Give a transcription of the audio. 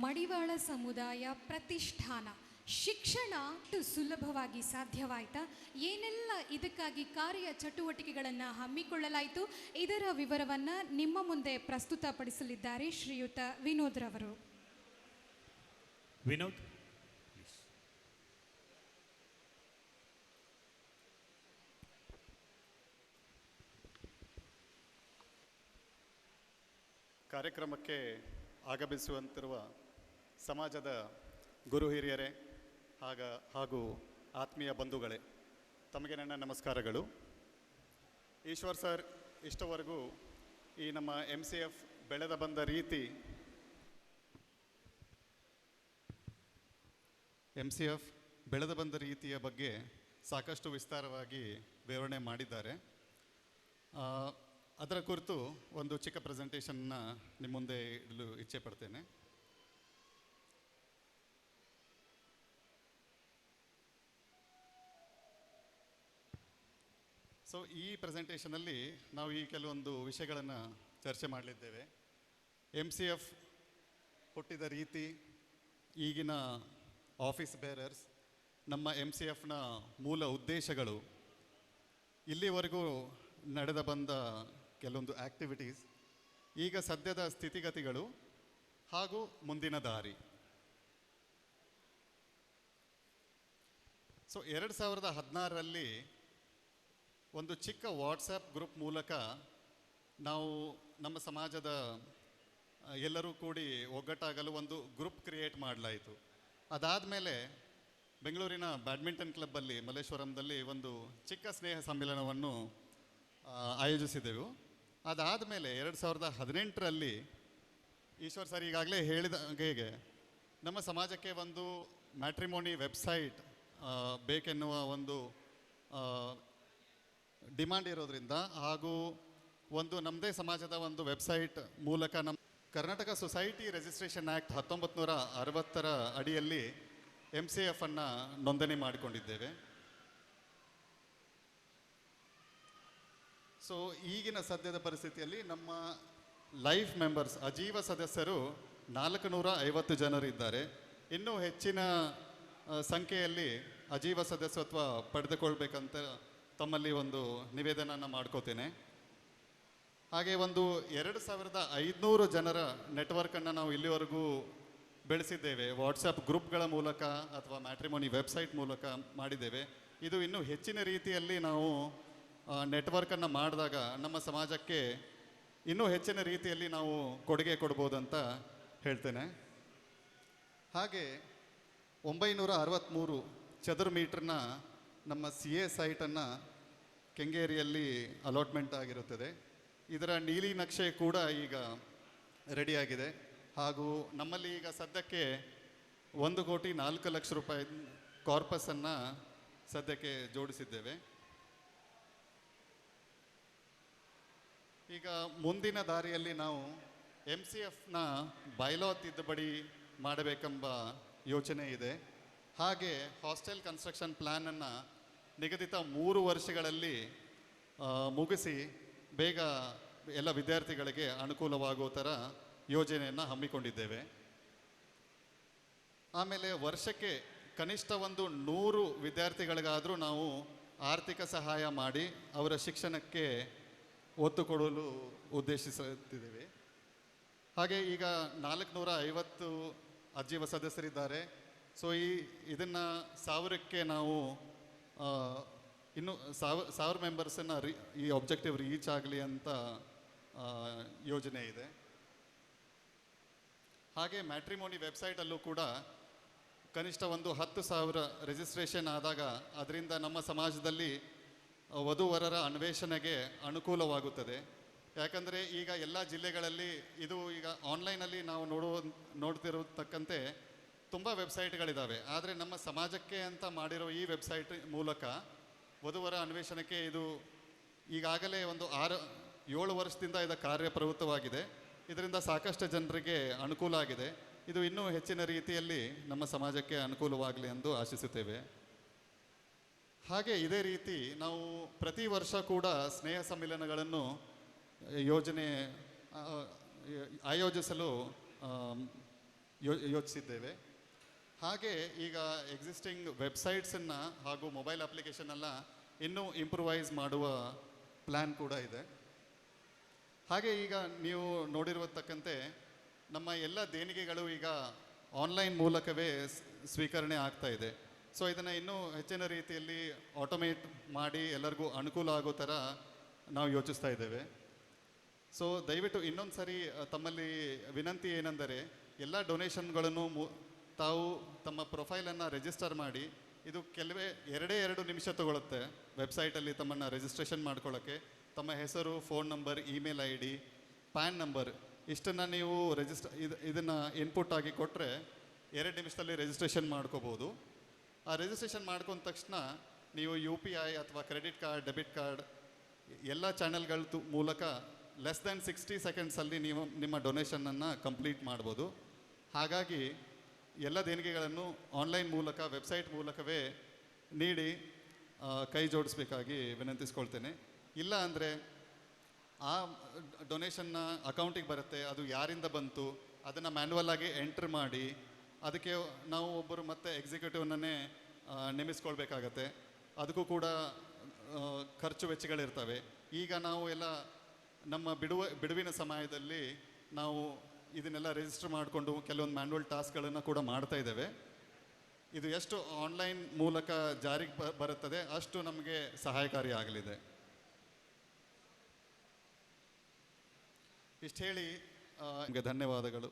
ಮಡಿವಾಳ ಸಮುದಾಯ ಪ್ರತಿಷ್ಠಾನ ಶಿಕ್ಷಣ ಸುಲಭವಾಗಿ ಸಾಧ್ಯವಾಯಿತಾ? ಏನೆಲ್ಲ ಇದಕ್ಕಾಗಿ ಕಾರ್ಯ ಚಟುವಟಿಕೆಗಳನ್ನು ಹಮ್ಮಿಕೊಳ್ಳಲಾಯಿತು? ಇದರ ವಿವರವನ್ನು ನಿಮ್ಮ ಮುಂದೆ ಪ್ರಸ್ತುತಪಡಿಸಲಿದ್ದಾರೆ ಶ್ರೀಯುತ ವಿನೋದ್ ರವರು. ವಿನೋದ್, ಕಾರ್ಯಕ್ರಮಕ್ಕೆ ಆಗಮಿಸುವಂತಿರುವ ಸಮಾಜದ ಗುರು ಹಿರಿಯರೇ ಹಾಗೂ ಆತ್ಮೀಯ ಬಂಧುಗಳೇ, ತಮಗೆ ನನ್ನ ನಮಸ್ಕಾರಗಳು. ಈಶ್ವರ್ ಸರ್ ಇಷ್ಟವರೆಗೂ ಈ ನಮ್ಮ MCF ಬೆಳೆದ ಬಂದ ರೀತಿ ರೀತಿಯ ಬಗ್ಗೆ ಸಾಕಷ್ಟು ವಿಸ್ತಾರವಾಗಿ ವಿವರಣೆ ಮಾಡಿದ್ದಾರೆ. ಅದರ ಕುರಿತು ಒಂದು ಚಿಕ್ಕ ಪ್ರೆಸೆಂಟೇಷನ್ನ ನಿಮ್ಮ ಮುಂದೆ ಇಡಲು ಇಚ್ಛೆ ಪಡ್ತೇನೆ. ಸೊ ಈ ಪ್ರೆಸೆಂಟೇಷನಲ್ಲಿ ನಾವು ಈ ಕೆಲವೊಂದು ವಿಷಯಗಳನ್ನು ಚರ್ಚೆ ಮಾಡಲಿದ್ದೇವೆ. MCF ಹುಟ್ಟಿದ ರೀತಿ, ಈಗಿನ ಆಫೀಸ್ ಬೇರರ್ಸ್, ನಮ್ಮ MCFನ ಮೂಲ ಉದ್ದೇಶಗಳು, ಇಲ್ಲಿವರೆಗೂ ನಡೆದ ಬಂದ ಕೆಲವೊಂದು ಆ್ಯಕ್ಟಿವಿಟೀಸ್, ಈಗ ಸದ್ಯದ ಸ್ಥಿತಿಗತಿಗಳು ಹಾಗೂ ಮುಂದಿನ ದಾರಿ. ಸೊ 2016ರಲ್ಲಿ ಒಂದು ಚಿಕ್ಕ ವಾಟ್ಸಪ್ ಗ್ರೂಪ್ ಮೂಲಕ ನಾವು ನಮ್ಮ ಸಮಾಜದ ಎಲ್ಲರೂ ಕೂಡಿ ಒಗ್ಗಟ್ಟಾಗಲು ಒಂದು ಗ್ರೂಪ್ ಕ್ರಿಯೇಟ್ ಮಾಡಲಾಯಿತು. ಅದಾದಮೇಲೆ ಬೆಂಗಳೂರಿನ ಬ್ಯಾಡ್ಮಿಂಟನ್ ಕ್ಲಬ್ಬಲ್ಲಿ ಮಲ್ಲೇಶ್ವರಂದಲ್ಲಿ ಒಂದು ಚಿಕ್ಕ ಸ್ನೇಹ ಸಮ್ಮೇಳನವನ್ನು ಆಯೋಜಿಸಿದೆವು. ಅದಾದಮೇಲೆ 2018ರಲ್ಲಿ ಈಶ್ವರ್ ಸರ್ ಈಗಾಗಲೇ ಹೇಳಿದ ಹಾಗೆ ನಮ್ಮ ಸಮಾಜಕ್ಕೆ ಒಂದು ಮ್ಯಾಟ್ರಿಮೋನಿ ವೆಬ್ಸೈಟ್ ಬೇಕೆನ್ನುವ ಒಂದು ಡಿಮಾಂಡ್ ಇರೋದ್ರಿಂದ, ಹಾಗೂ ಒಂದು ನಮ್ಮದೇ ಸಮಾಜದ ಒಂದು ವೆಬ್ಸೈಟ್ ಮೂಲಕ ನಮ್ಮ ಕರ್ನಾಟಕ ಸೊಸೈಟಿ ರಿಜಿಸ್ಟ್ರೇಷನ್ ಆ್ಯಕ್ಟ್ 1960ರ ಅಡಿಯಲ್ಲಿ MCFನ್ನು ನೋಂದಣಿ ಮಾಡಿಕೊಂಡಿದ್ದೇವೆ. ಸೊ ಈಗಿನ ಸದ್ಯದ ಪರಿಸ್ಥಿತಿಯಲ್ಲಿ ನಮ್ಮ ಲೈಫ್ ಮೆಂಬರ್ಸ್, ಅಜೀವ ಸದಸ್ಯರು 450 ಜನರಿದ್ದಾರೆ. ಇನ್ನೂ ಹೆಚ್ಚಿನ ಸಂಖ್ಯೆಯಲ್ಲಿ ಅಜೀವ ಸದಸ್ಯತ್ವ ಪಡೆದುಕೊಳ್ಬೇಕಂತ ತಮ್ಮಲ್ಲಿ ಒಂದು ನಿವೇದನೆಯನ್ನು ಮಾಡ್ಕೋತೇನೆ. ಹಾಗೆ ಒಂದು 2500 ಜನರ ನೆಟ್ವರ್ಕನ್ನು ನಾವು ಇಲ್ಲಿವರೆಗೂ ಬೆಳೆಸಿದ್ದೇವೆ. ವಾಟ್ಸಪ್ ಗ್ರೂಪ್ಗಳ ಮೂಲಕ ಅಥವಾ ಮ್ಯಾಟ್ರಿಮೋನಿ ವೆಬ್ಸೈಟ್ ಮೂಲಕ ಮಾಡಿದ್ದೇವೆ. ಇದು ಇನ್ನೂ ಹೆಚ್ಚಿನ ರೀತಿಯಲ್ಲಿ ನಾವು ನೆಟ್ವರ್ಕನ್ನು ಮಾಡಿದಾಗ ನಮ್ಮ ಸಮಾಜಕ್ಕೆ ಇನ್ನೂ ಹೆಚ್ಚಿನ ರೀತಿಯಲ್ಲಿ ನಾವು ಕೊಡುಗೆ ಕೊಡ್ಬೋದಂತ ಹೇಳ್ತೇನೆ. ಹಾಗೆ 963 ಚದುರ ಮೀಟ್ರನ್ನ ನಮ್ಮ CA ಸೈಟನ್ನು ಕೆಂಗೇರಿಯಲ್ಲಿ ಅಲಾಟ್ಮೆಂಟ್ ಆಗಿರುತ್ತದೆ. ಇದರ ನೀಲಿ ನಕ್ಷೆ ಕೂಡ ಈಗ ರೆಡಿಯಾಗಿದೆ. ಹಾಗೂ ನಮ್ಮಲ್ಲಿ ಈಗ ಸದ್ಯಕ್ಕೆ 1,04,00,000 ರೂಪಾಯಿ ಕಾರ್ಪಸನ್ನು ಸದ್ಯಕ್ಕೆ ಜೋಡಿಸಿದ್ದೇವೆ. ಈಗ ಮುಂದಿನ ದಾರಿಯಲ್ಲಿ ನಾವು MCFನ ಬೈಲಾ ತಿದ್ದುಪಡಿ ಮಾಡಬೇಕೆಂಬ ಯೋಚನೆ ಇದೆ. ಹಾಗೆ ಹಾಸ್ಟೆಲ್ ಕನ್ಸ್ಟ್ರಕ್ಷನ್ ಪ್ಲ್ಯಾನನ್ನು ನಿಗದಿತ 3 ವರ್ಷಗಳಲ್ಲಿ ಮುಗಿಸಿ ಬೇಗ ಎಲ್ಲ ವಿದ್ಯಾರ್ಥಿಗಳಿಗೆ ಅನುಕೂಲವಾಗೋ ಥರ ಯೋಜನೆಯನ್ನು ಹಮ್ಮಿಕೊಂಡಿದ್ದೇವೆ. ಆಮೇಲೆ ವರ್ಷಕ್ಕೆ ಕನಿಷ್ಠ ಒಂದು 100 ವಿದ್ಯಾರ್ಥಿಗಳಿಗಾದರೂ ನಾವು ಆರ್ಥಿಕ ಸಹಾಯ ಮಾಡಿ ಅವರ ಶಿಕ್ಷಣಕ್ಕೆ ಒತ್ತು ಕೊಡಲು ಉದ್ದೇಶಿಸುತ್ತಿದ್ದೇವೆ. ಹಾಗೆ ಈಗ 450 ಅಜೀವ ಸದಸ್ಯರಿದ್ದಾರೆ. ಸೊ ಇದನ್ನು 1000ಕ್ಕೆ ನಾವು ಇನ್ನು 1000 ಮೆಂಬರ್ಸನ್ನು ಈ ಆಬ್ಜೆಕ್ಟಿವ್ ರೀಚ್ ಆಗಲಿ ಅಂತ ಯೋಜನೆ ಇದೆ. ಹಾಗೆ ಮ್ಯಾಟ್ರಿಮೋನಿ ವೆಬ್ಸೈಟಲ್ಲೂ ಕೂಡ ಕನಿಷ್ಠ ಒಂದು 10,000 ರಿಜಿಸ್ಟ್ರೇಷನ್ ಆದಾಗ ಅದರಿಂದ ನಮ್ಮ ಸಮಾಜದಲ್ಲಿ ವಧುವರರ ಅನ್ವೇಷಣೆಗೆ ಅನುಕೂಲವಾಗುತ್ತದೆ. ಯಾಕಂದರೆ ಈಗ ಎಲ್ಲ ಜಿಲ್ಲೆಗಳಲ್ಲಿ ಇದು ಈಗ ಆನ್ಲೈನಲ್ಲಿ ನಾವು ನೋಡ್ತಿರತಕ್ಕಂತೆ ತುಂಬ ವೆಬ್ಸೈಟ್ಗಳಿದ್ದಾವೆ. ಆದರೆ ನಮ್ಮ ಸಮಾಜಕ್ಕೆ ಅಂತ ಮಾಡಿರೋ ಈ ವೆಬ್ಸೈಟ್ ಮೂಲಕ ವಧುವರ ಅನ್ವೇಷಣೆಗೆ ಇದು ಈಗಾಗಲೇ ಒಂದು 6-7 ವರ್ಷದಿಂದ ಇದು ಕಾರ್ಯಪ್ರವೃತ್ತವಾಗಿದೆ. ಇದರಿಂದ ಸಾಕಷ್ಟು ಜನರಿಗೆ ಅನುಕೂಲ ಆಗಿದೆ. ಇದು ಇನ್ನೂ ಹೆಚ್ಚಿನ ರೀತಿಯಲ್ಲಿ ನಮ್ಮ ಸಮಾಜಕ್ಕೆ ಅನುಕೂಲವಾಗಲಿ ಎಂದು ಆಶಿಸುತ್ತೇವೆ. ಹಾಗೆ ಇದೇ ರೀತಿ ನಾವು ಪ್ರತಿ ವರ್ಷ ಕೂಡ ಸ್ನೇಹ ಸಮ್ಮೇಳನಗಳನ್ನು ಆಯೋಜಿಸಲು ಯೋಚಿಸಿದ್ದೇವೆ. ಹಾಗೆ ಈಗ ಎಕ್ಸಿಸ್ಟಿಂಗ್ ವೆಬ್ಸೈಟ್ಸನ್ನು ಹಾಗೂ ಮೊಬೈಲ್ ಅಪ್ಲಿಕೇಶನ್ ಎಲ್ಲ ಇನ್ನೂ ಇಂಪ್ರೂವೈಸ್ ಮಾಡುವ ಪ್ಲ್ಯಾನ್ ಕೂಡ ಇದೆ. ಹಾಗೆ ಈಗ ನೀವು ನೋಡಿರತಕ್ಕಂತೆ ನಮ್ಮ ಎಲ್ಲ ದೇಣಿಗೆಗಳು ಈಗ ಆನ್ಲೈನ್ ಮೂಲಕವೇ ಸ್ವೀಕರಣೆ ಆಗ್ತಾ ಇದೆ. ಸೊ ಇದನ್ನು ಇನ್ನೂ ಹೆಚ್ಚಿನ ರೀತಿಯಲ್ಲಿ ಆಟೋಮೇಟ್ ಮಾಡಿ ಎಲ್ಲರಿಗೂ ಅನುಕೂಲ ಆಗೋ ಥರ ನಾವು ಯೋಚಿಸ್ತಾ ಇದ್ದೇವೆ. ಸೊ ದಯವಿಟ್ಟು ಇನ್ನೊಂದು ಸರಿ ತಮ್ಮಲ್ಲಿ ವಿನಂತಿ ಏನೆಂದರೆ, ಎಲ್ಲ ಡೊನೇಷನ್ಗಳನ್ನು ತಾವು ತಮ್ಮ ಪ್ರೊಫೈಲನ್ನು ರಿಜಿಸ್ಟರ್ ಮಾಡಿ. ಇದು ಕೆಲವೇ 2 ನಿಮಿಷ ತಗೊಳುತ್ತೆ ವೆಬ್ಸೈಟಲ್ಲಿ ತಮ್ಮನ್ನು ರಿಜಿಸ್ಟ್ರೇಷನ್ ಮಾಡ್ಕೊಳ್ಳೋಕ್ಕೆ. ತಮ್ಮ ಹೆಸರು, phone number, email I D, PAN number ಇಷ್ಟನ್ನು ನೀವು ಇದನ್ನು ಇನ್ಪುಟ್ ಆಗಿ ಕೊಟ್ಟರೆ 2 ನಿಮಿಷದಲ್ಲಿ ರಿಜಿಸ್ಟ್ರೇಷನ್ ಮಾಡ್ಕೋಬೋದು. ಆ ರಿಜಿಸ್ಟ್ರೇಷನ್ ಮಾಡ್ಕೊಂಡ ತಕ್ಷಣ ನೀವು UPI ಅಥವಾ ಕ್ರೆಡಿಟ್ ಕಾರ್ಡ್, ಡೆಬಿಟ್ ಕಾರ್ಡ್ ಎಲ್ಲ ಚಾನೆಲ್ಗಳ ಮೂಲಕ ಲೆಸ್ ದ್ಯಾನ್ 60 ಸೆಕೆಂಡ್ಸಲ್ಲಿ ನೀವು ನಿಮ್ಮ ಡೊನೇಷನನ್ನು ಕಂಪ್ಲೀಟ್ ಮಾಡ್ಬೋದು. ಹಾಗಾಗಿ ಎಲ್ಲ ದೇಣಿಗೆಗಳನ್ನು ಆನ್ಲೈನ್ ಮೂಲಕ, ವೆಬ್ಸೈಟ್ ಮೂಲಕವೇ ನೀಡಿ ಕೈ ಜೋಡಿಸ್ಬೇಕಾಗಿ ವಿನಂತಿಸ್ಕೊಳ್ತೇನೆ. ಇಲ್ಲ ಅಂದರೆ ಆ ಡೊನೇಷನ್ನ ಅಕೌಂಟಿಗೆ ಬರುತ್ತೆ, ಅದು ಯಾರಿಂದ ಬಂತು ಅದನ್ನು ಮ್ಯಾನ್ಯುವಲ್ ಆಗಿ ಎಂಟ್ರ್ ಮಾಡಿ ಅದಕ್ಕೆ ನಾವು ಒಬ್ಬರು ಮತ್ತೆ ಎಕ್ಸಿಕ್ಯೂಟಿವ್ನನ್ನೇ ನೇಮಿಸ್ಕೊಳ್ಬೇಕಾಗತ್ತೆ. ಅದಕ್ಕೂ ಕೂಡ ಖರ್ಚು ವೆಚ್ಚಗಳಿರ್ತವೆ. ಈಗ ನಾವು ಎಲ್ಲ ನಮ್ಮ ಬಿಡುವಿನ ಸಮಯದಲ್ಲಿ ನಾವು ಇದನ್ನೆಲ್ಲ ರಿಜಿಸ್ಟರ್ ಮಾಡಿಕೊಂಡು ಕೆಲವೊಂದು ಮ್ಯಾನ್ಯುವಲ್ ಟಾಸ್ಕ್ಗಳನ್ನು ಕೂಡ ಮಾಡ್ತಾ ಇದ್ದೇವೆ. ಇದು ಎಷ್ಟು ಆನ್ಲೈನ್ ಮೂಲಕ ಜಾರಿಗೆ ಬರುತ್ತದೆ ಅಷ್ಟು ನಮಗೆ ಸಹಾಯಕಾರಿ ಆಗಲಿದೆ. ಇಷ್ಟು ಹೇಳಿ ನಿಮಗೆ ಧನ್ಯವಾದಗಳು.